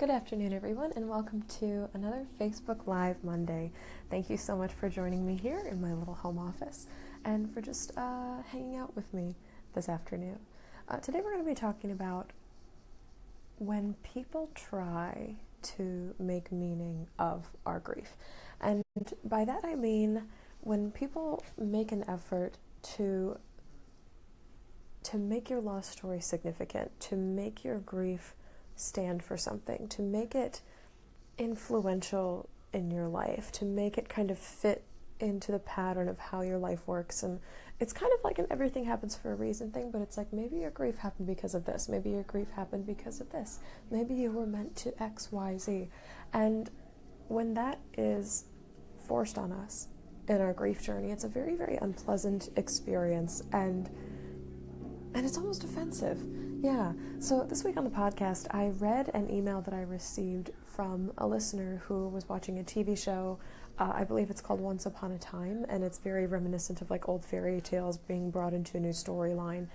Good afternoon, everyone, and welcome to another Facebook Live Monday. Thank you so much for joining me here in my little home office and for just hanging out with me this afternoon. Today we're going to be talking about when people try to make meaning of our grief. And by that I mean when people make an effort to make your lost story significant, to make your grief stand for something, to make it influential in your life, to make it kind of fit into the pattern of how your life works. And it's kind of like an everything happens for a reason thing, but it's like maybe your grief happened because of this, maybe your grief happened because of this, maybe you were meant to X, Y, Z. And when that is forced on us in our grief journey, it's a very, very unpleasant experience, and it's almost offensive. Yeah. So this week on the podcast, I read an email that I received from a listener who was watching a TV show. I believe it's called Once Upon a Time, and it's very reminiscent of like old fairy tales being brought into a new storyline.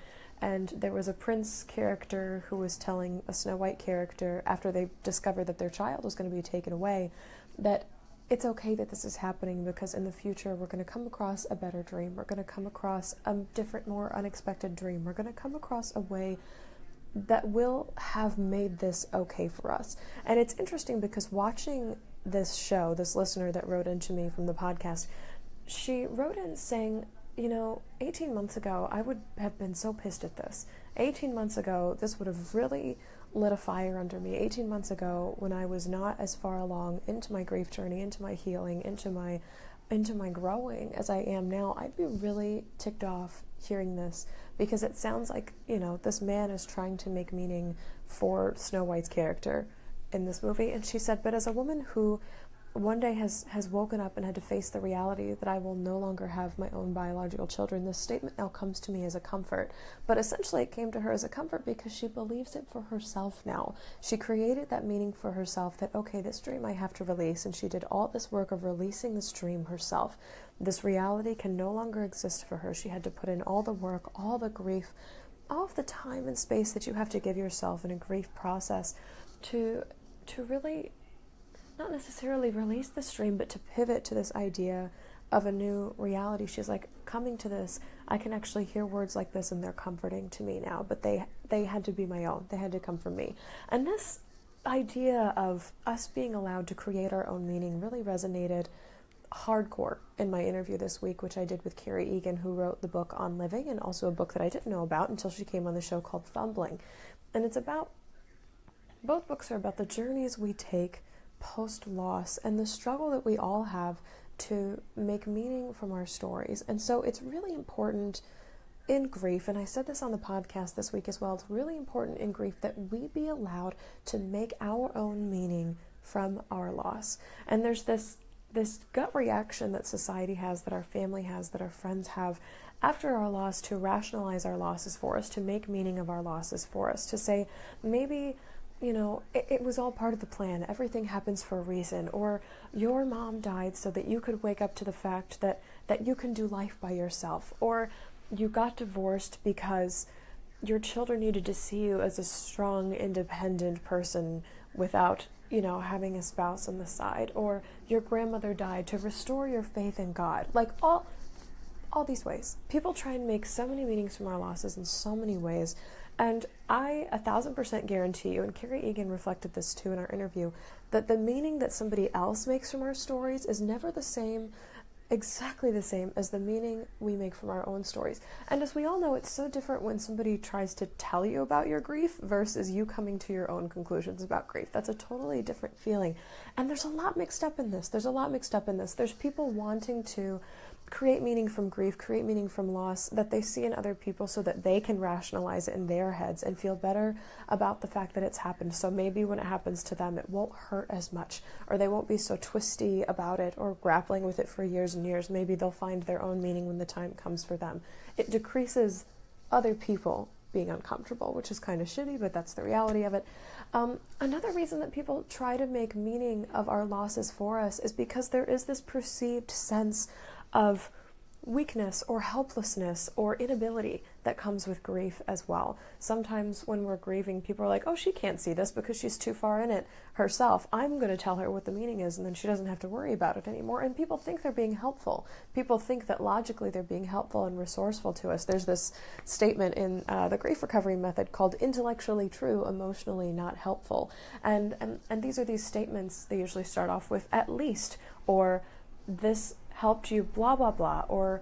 And there was a prince character who was telling a Snow White character, after they discovered that their child was going to be taken away, that it's okay that this is happening because in the future we're going to come across a better dream. We're going to come across a different, more unexpected dream. We're going to come across a way that will have made this okay for us. And it's interesting because watching this show, this listener that wrote into me from the podcast, she wrote in saying, 18 months ago, I would have been so pissed at this. 18 months ago, this would have really lit a fire under me. 18 months ago, when I was not as far along into my grief journey, into my healing, into my growing as I am now, I'd be really ticked off hearing this, because it sounds like, this man is trying to make meaning for Snow White's character in this movie. And she said, but as a woman who one day has woken up and had to face the reality that I will no longer have my own biological children, this statement now comes to me as a comfort. But essentially it came to her as a comfort because she believes it for herself now. She created that meaning for herself that, okay, this dream I have to release, and she did all this work of releasing this dream herself. This reality can no longer exist for her. She had to put in all the work, all the grief, all of the time and space that you have to give yourself in a grief process to really not necessarily release this dream, but to pivot to this idea of a new reality. She's like, coming to this, I can actually hear words like this and they're comforting to me now, but they had to be my own. They had to come from me. And this idea of us being allowed to create our own meaning really resonated hardcore in my interview this week, which I did with Carrie Egan, who wrote the book On Living, and also a book that I didn't know about until she came on the show called Fumbling. And both books are about the journeys we take post-loss and the struggle that we all have to make meaning from our stories. And so it's really important in grief, and I said this on the podcast this week as well, it's really important in grief that we be allowed to make our own meaning from our loss. And there's this gut reaction that society has, that our family has, that our friends have after our loss, to rationalize our losses for us, to make meaning of our losses for us, to say, maybe it was all part of the plan. Everything happens for a reason. Or your mom died so that you could wake up to the fact that you can do life by yourself. Or you got divorced because your children needed to see you as a strong, independent person without, having a spouse on the side. Or your grandmother died to restore your faith in God. Like all these ways. People try and make so many meanings from our losses in so many ways. And I 1,000% guarantee you, and Carrie Egan reflected this too in our interview, that the meaning that somebody else makes from our stories is never exactly the same as the meaning we make from our own stories. And as we all know, it's so different when somebody tries to tell you about your grief versus you coming to your own conclusions about grief. That's a totally different feeling. And there's a lot mixed up in this. There's people wanting to create meaning from grief, create meaning from loss that they see in other people so that they can rationalize it in their heads and feel better about the fact that it's happened. So maybe when it happens to them, it won't hurt as much, or they won't be so twisty about it or grappling with it for years and years. Maybe they'll find their own meaning when the time comes for them. It decreases other people being uncomfortable, which is kind of shitty, but that's the reality of it. Another reason that people try to make meaning of our losses for us is because there is this perceived sense of weakness or helplessness or inability that comes with grief as well. Sometimes when we're grieving, people are like, oh, she can't see this because she's too far in it herself. I'm going to tell her what the meaning is, and then she doesn't have to worry about it anymore. And people think they're being helpful. People think that logically they're being helpful and resourceful to us. There's this statement in the grief recovery method called intellectually true, emotionally not helpful. And these are these statements, they usually start off with at least, or this helped you, blah, blah, blah, or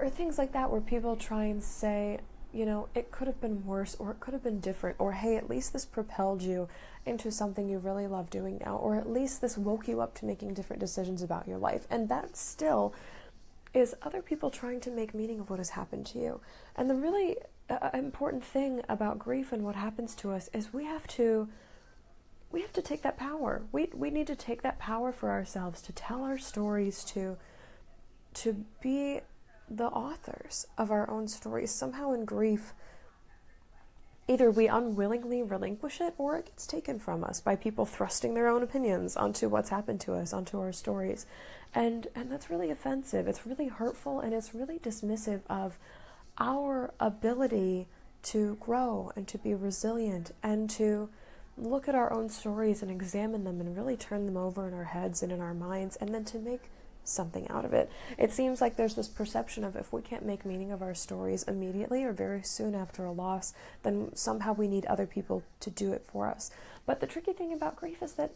things like that, where people try and say, you know, it could have been worse, or it could have been different, or hey, at least this propelled you into something you really love doing now, or at least this woke you up to making different decisions about your life. And that still is other people trying to make meaning of what has happened to you. And the really important thing about grief and what happens to us is we have to take that power. We need to take that power for ourselves, to tell our stories, to be the authors of our own stories. Somehow in grief, either we unwillingly relinquish it, or it gets taken from us by people thrusting their own opinions onto what's happened to us, onto our stories. And that's really offensive. It's really hurtful, and it's really dismissive of our ability to grow and to be resilient and to look at our own stories and examine them and really turn them over in our heads and in our minds, and then to make something out of it. It seems like there's this perception of if we can't make meaning of our stories immediately or very soon after a loss, then somehow we need other people to do it for us. But the tricky thing about grief is that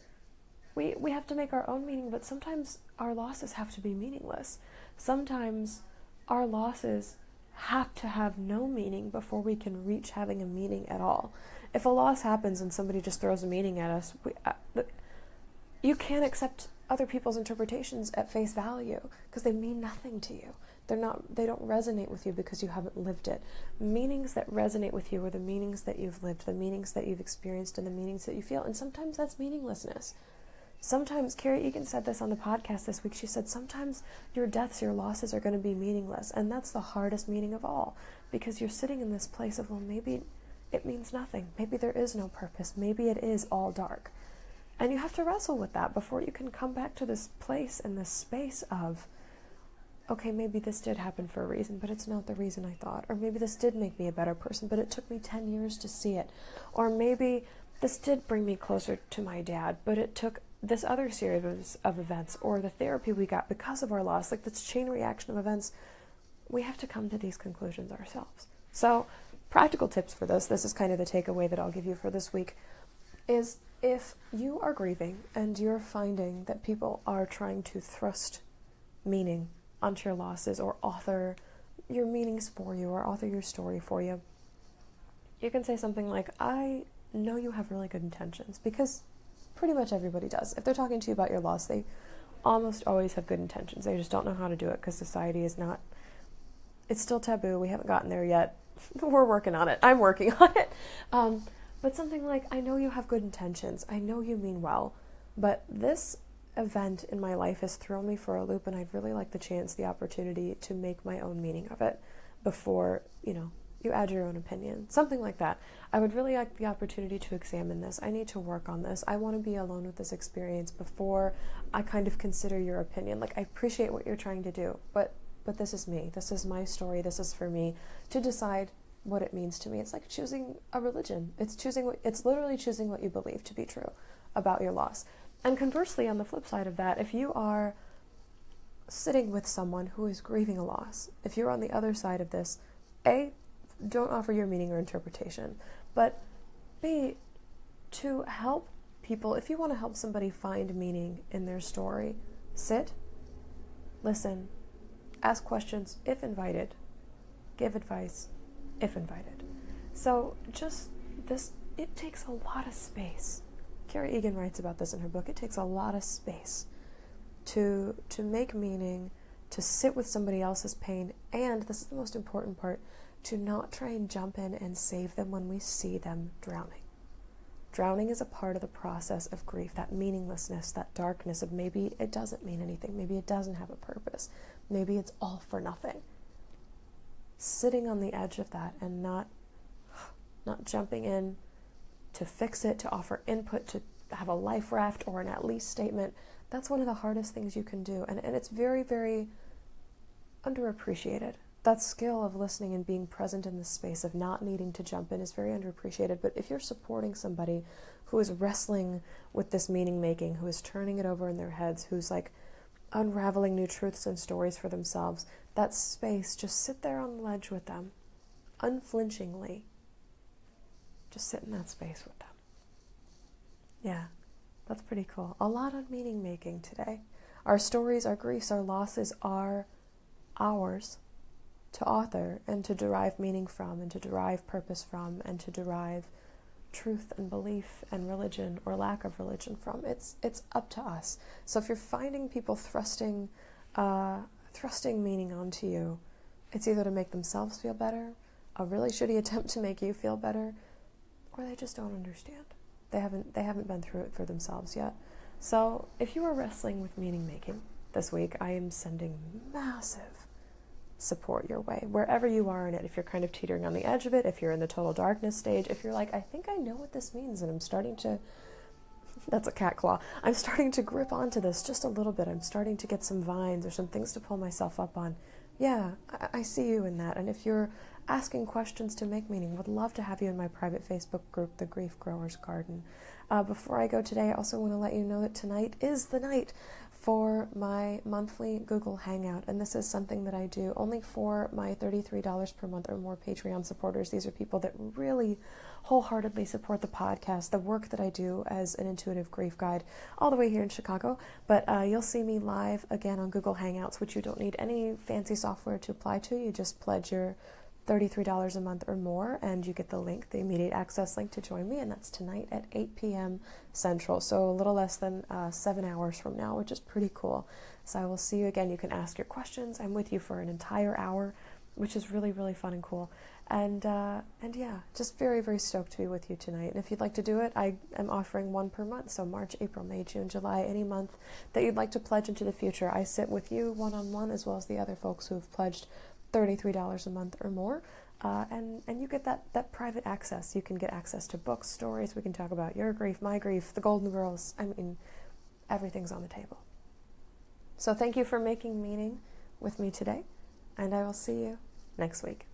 we have to make our own meaning, but sometimes our losses have to be meaningless. Sometimes our losses have to have no meaning before we can reach having a meaning at all. If a loss happens and somebody just throws a meaning at us, you can't accept other people's interpretations at face value because they mean nothing to you. They don't resonate with you because you haven't lived it. Meanings that resonate with you are the meanings that you've lived, the meanings that you've experienced, and the meanings that you feel. And sometimes that's meaninglessness. Sometimes, Carrie Egan said this on the podcast this week, she said, sometimes your deaths, your losses are going to be meaningless. And that's the hardest meaning of all, because you're sitting in this place of, well, maybe it means nothing. Maybe there is no purpose. Maybe it is all dark. And you have to wrestle with that before you can come back to this place and this space of, okay, maybe this did happen for a reason, but it's not the reason I thought. Or maybe this did make me a better person, but it took me 10 years to see it. Or maybe this did bring me closer to my dad, but it took this other series of events, or the therapy we got because of our loss, like this chain reaction of events. We have to come to these conclusions ourselves. So, practical tips for this is kind of the takeaway that I'll give you for this week, is if you are grieving and you're finding that people are trying to thrust meaning onto your losses, or author your meanings for you, or author your story for you, you can say something like, I know you have really good intentions, because pretty much everybody does. If they're talking to you about your loss, they almost always have good intentions. They just don't know how to do it because society is not, it's still taboo. We haven't gotten there yet. We're working on it. I'm working on it. But something like, I know you have good intentions. I know you mean well, but this event in my life has thrown me for a loop, and I'd really like the opportunity to make my own meaning of it before, you add your own opinion. Something like that. I would really like the opportunity to examine this. I need to work on this. I want to be alone with this experience before I kind of consider your opinion. Like, I appreciate what you're trying to do, but this is me. This is my story. This is for me to decide what it means to me. It's like choosing a religion. It's literally choosing what you believe to be true about your loss. And conversely, on the flip side of that, if you are sitting with someone who is grieving a loss, if you're on the other side of this, A, don't offer your meaning or interpretation, but B, to help people, if you want to help somebody find meaning in their story, sit, listen, ask questions if invited, give advice if invited. So it takes a lot of space. Carrie Egan writes about this in her book. It takes a lot of space to make meaning, to sit with somebody else's pain, and this is the most important part, to not try and jump in and save them when we see them drowning. Drowning is a part of the process of grief, that meaninglessness, that darkness of maybe it doesn't mean anything, maybe it doesn't have a purpose, maybe it's all for nothing. Sitting on the edge of that and not jumping in to fix it, to offer input, to have a life raft or an at least statement, that's one of the hardest things you can do. And it's very, very underappreciated. that skill of listening and being present in the space of not needing to jump in is very underappreciated. But if you're supporting somebody who is wrestling with this meaning making, who is turning it over in their heads, who's like unraveling new truths and stories for themselves, that space, just sit there on the ledge with them, unflinchingly. Just sit in that space with them. Yeah, that's pretty cool. A lot on meaning making today. Our stories, our griefs, our losses are ours to author and to derive meaning from, and to derive purpose from, and to derive truth and belief and religion or lack of religion from. It's up to us. So if you're finding people thrusting meaning onto you, it's either to make themselves feel better, a really shitty attempt to make you feel better, or they just don't understand. They haven't been through it for themselves yet. So if you are wrestling with meaning making this week, I am sending massive support your way, wherever you are in it. If you're kind of teetering on the edge of it, if you're in the total darkness stage, if you're like, I think I know what this means, and I'm starting to, that's a cat claw, I'm starting to grip onto this just a little bit, I'm starting to get some vines or some things to pull myself up on. Yeah, I see you in that. And if you're asking questions to make meaning, would love to have you in my private Facebook group, The Grief Growers Garden. Before I go today, I also want to let you know that tonight is the night for my monthly Google Hangout, and this is something that I do only for my $33 per month or more Patreon supporters. These are people that really wholeheartedly support the podcast, the work that I do as an intuitive grief guide, all the way here in Chicago. But you'll see me live again on Google Hangouts, which you don't need any fancy software to apply to. You just pledge your $33 a month or more, and you get the link, the immediate access link to join me, and that's tonight at 8 p.m. Central, so a little less than 7 hours from now, which is pretty cool. So I will see you again. You can ask your questions. I'm with you for an entire hour, which is really, really fun and cool. And yeah, just very, very stoked to be with you tonight. And if you'd like to do it, I am offering one per month, so March, April, May, June, July, any month that you'd like to pledge into the future. I sit with you one-on-one, as well as the other folks who have pledged $33 a month or more, and you get that private access. You can get access to books, stories. We can talk about your grief, my grief, the Golden Girls. I mean, everything's on the table. So thank you for making meaning with me today, and I will see you next week.